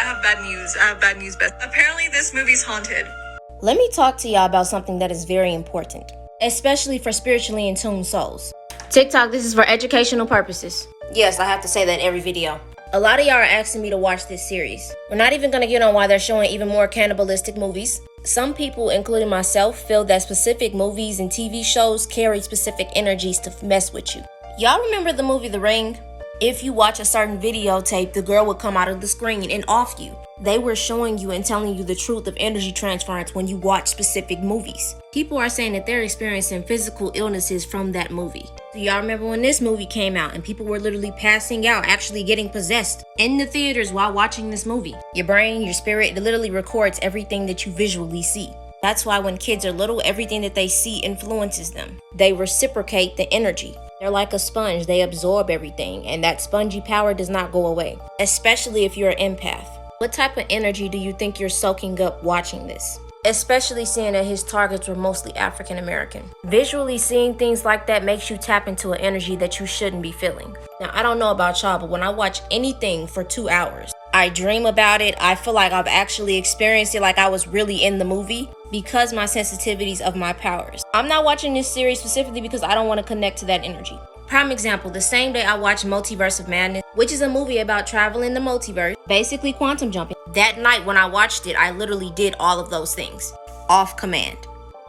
have bad news. I have bad news, Beth. Apparently this movie's haunted. Let me talk to y'all about something that is very important, especially for spiritually in tune souls. TikTok, this is for educational purposes. Yes, I have to say that in every video. A lot of y'all are asking me to watch this series. We're not even gonna get on why they're showing even more cannibalistic movies. Some people, including myself, feel that specific movies and TV shows carry specific energies to mess with you. Y'all remember the movie The Ring? If you watch a certain videotape, the girl would come out of the screen and off you. They were showing you and telling you the truth of energy transference when you watch specific movies. People are saying that they're experiencing physical illnesses from that movie. So y'all remember when this movie came out and people were literally passing out, actually getting possessed in the theaters while watching this movie. Your brain, your spirit, it literally records everything that you visually see. That's why when kids are little, everything that they see influences them. They reciprocate the energy. They're like a sponge. They absorb everything, and that spongy power does not go away, especially if you're an empath. What type of energy do you think you're soaking up watching this? Especially seeing that his targets were mostly African American. Visually seeing things like that makes you tap into an energy that you shouldn't be feeling. Now, I don't know about y'all, but when I watch anything for 2 hours, I dream about it. I feel like I've actually experienced it, like I was really in the movie, because my sensitivities of my powers. I'm not watching this series specifically because I don't want to connect to that energy. Prime example, the same day I watched Multiverse of Madness, which is a movie about traveling the multiverse, basically quantum jumping. That night when I watched it, I literally did all of those things off command.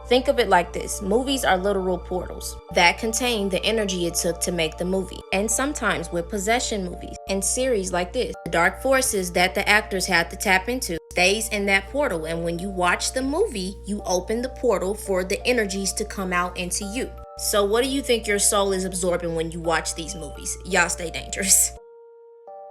Think of it like this. Movies are literal portals that contain the energy it took to make the movie. And sometimes with possession movies and series like this, the dark forces that the actors had to tap into stays in that portal. And when you watch the movie, you open the portal for the energies to come out into you. So what do you think your soul is absorbing when you watch these movies? Y'all stay dangerous.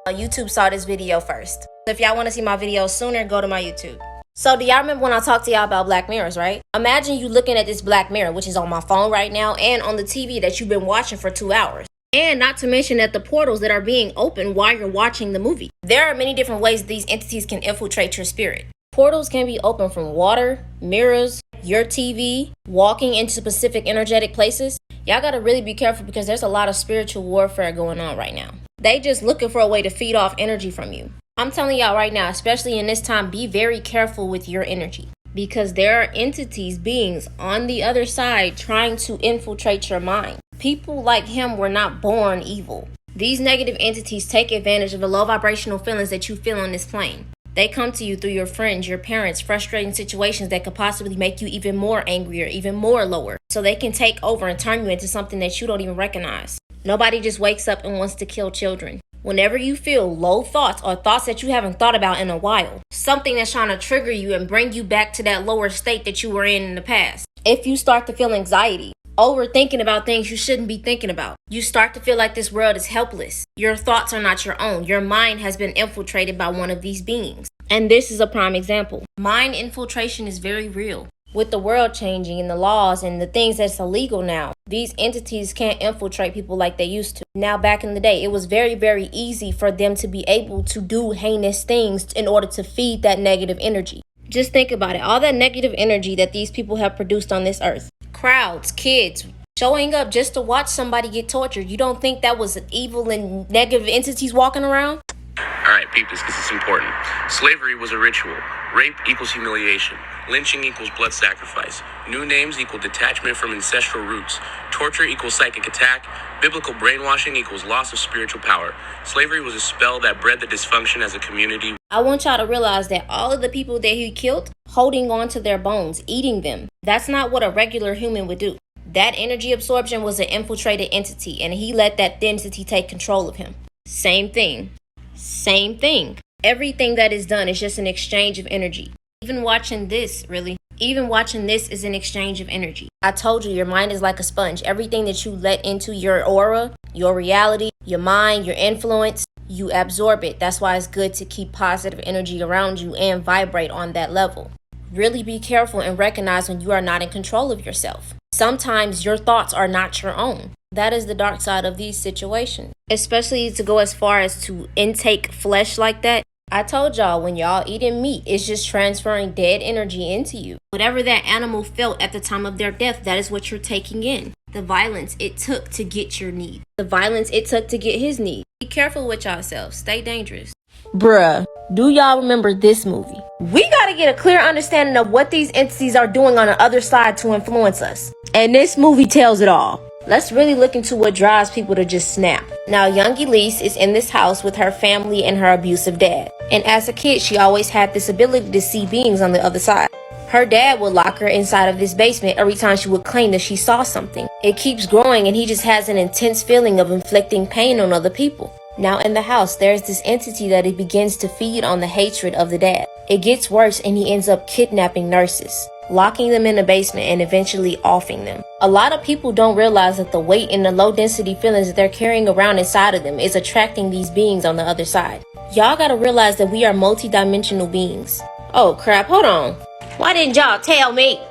YouTube saw this video first. If y'all want to see my videos sooner, go to my YouTube. So do y'all remember when I talked to y'all about Black Mirrors, right? Imagine you looking at this Black Mirror, which is on my phone right now and on the TV that you've been watching for 2 hours. And not to mention that the portals that are being opened while you're watching the movie. There are many different ways these entities can infiltrate your spirit. Portals can be opened from water, mirrors, your TV, walking into specific energetic places. Y'all gotta really be careful because there's a lot of spiritual warfare going on right now. They just looking for a way to feed off energy from you. I'm telling y'all right now, especially in this time, be very careful with your energy. Because there are entities, beings on the other side trying to infiltrate your mind. People like him were not born evil. These negative entities take advantage of the low vibrational feelings that you feel on this plane. They come to you through your friends, your parents, frustrating situations that could possibly make you even more angrier, even more lower. So they can take over and turn you into something that you don't even recognize. Nobody just wakes up and wants to kill children. Whenever you feel low thoughts or thoughts that you haven't thought about in a while, something that's trying to trigger you and bring you back to that lower state that you were in the past. If you start to feel anxiety, overthinking about things you shouldn't be thinking about, you start to feel like this world is helpless. Your thoughts are not your own. Your mind has been infiltrated by one of these beings. And this is a prime example. Mind infiltration is very real. With the world changing and the laws and the things that's illegal now, these entities can't infiltrate people like they used to. Now, back in the day, it was very, very easy for them to be able to do heinous things in order to feed that negative energy. Just think about it. All that negative energy that these people have produced on this earth. Crowds, kids, showing up just to watch somebody get tortured. You don't think that was evil and negative entities walking around? All right, peep this because it's important. Slavery was a ritual. Rape equals humiliation. Lynching equals blood sacrifice. New names equal detachment from ancestral roots. Torture equals psychic attack. Biblical brainwashing equals loss of spiritual power. Slavery was a spell that bred the dysfunction as a community. I want y'all to realize that all of the people that he killed, holding on to their bones, eating them, that's not what a regular human would do. That energy absorption was an infiltrated entity, and he let that entity take control of him. Same thing. Same thing. Everything that is done is just an exchange of energy. Even watching this is an exchange of energy. I told you, your mind is like a sponge. Everything that you let into your aura, your reality, your mind, your influence, you absorb it. That's why it's good to keep positive energy around you and vibrate on that level. Really be careful and recognize when you are not in control of yourself. Sometimes your thoughts are not your own. That is the dark side of these situations. Especially to go as far as to intake flesh like that. I told y'all, when y'all eating meat, it's just transferring dead energy into you. Whatever that animal felt at the time of their death, that is what you're taking in. The violence it took to get your need. The violence it took to get his need. Be careful with yourselves. Stay dangerous. Bruh, do y'all remember this movie? We gotta get a clear understanding of what these entities are doing on the other side to influence us. And this movie tells it all. Let's really look into what drives people to just snap. Now, young Elise is in this house with her family and her abusive dad. And as a kid, she always had this ability to see beings on the other side. Her dad would lock her inside of this basement every time she would claim that she saw something. It keeps growing and he just has an intense feeling of inflicting pain on other people. Now in the house, there's this entity that it begins to feed on the hatred of the dad. It gets worse and he ends up kidnapping nurses, locking them in the basement and eventually offing them. A lot of people don't realize that the weight and the low density feelings that they're carrying around inside of them is attracting these beings on the other side. Y'all gotta realize that we are multi-dimensional beings. Oh crap, hold on. Why didn't y'all tell me?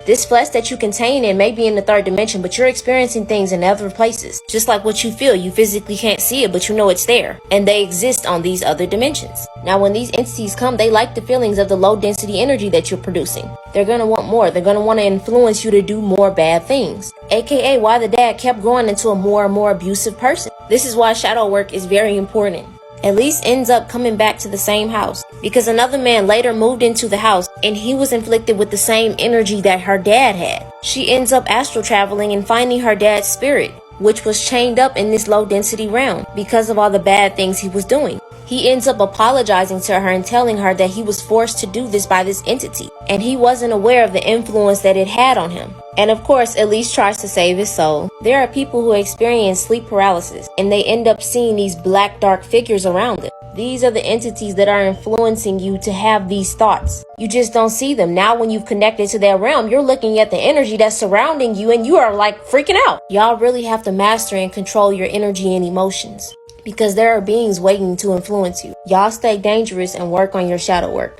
This flesh that you contain in may be in the third dimension, but you're experiencing things in other places. Just like what you feel, you physically can't see it, but you know it's there. And they exist on these other dimensions. Now when these entities come, they like the feelings of the low density energy that you're producing. They're gonna want more. They're gonna want to influence you to do more bad things. AKA why the dad kept growing into a more and more abusive person. This is why shadow work is very important. Elise ends up coming back to the same house because another man later moved into the house and he was inflicted with the same energy that her dad had. She ends up astral traveling and finding her dad's spirit, which was chained up in this low density realm because of all the bad things he was doing. He ends up apologizing to her and telling her that he was forced to do this by this entity and he wasn't aware of the influence that it had on him. And of course, Elise tries to save his soul. There are people who experience sleep paralysis and they end up seeing these black dark figures around them. These are the entities that are influencing you to have these thoughts. You just don't see them. Now when you've connected to that realm, you're looking at the energy that's surrounding you and you are like freaking out. Y'all really have to master and control your energy and emotions, because there are beings waiting to influence you. Y'all stay dangerous and work on your shadow work.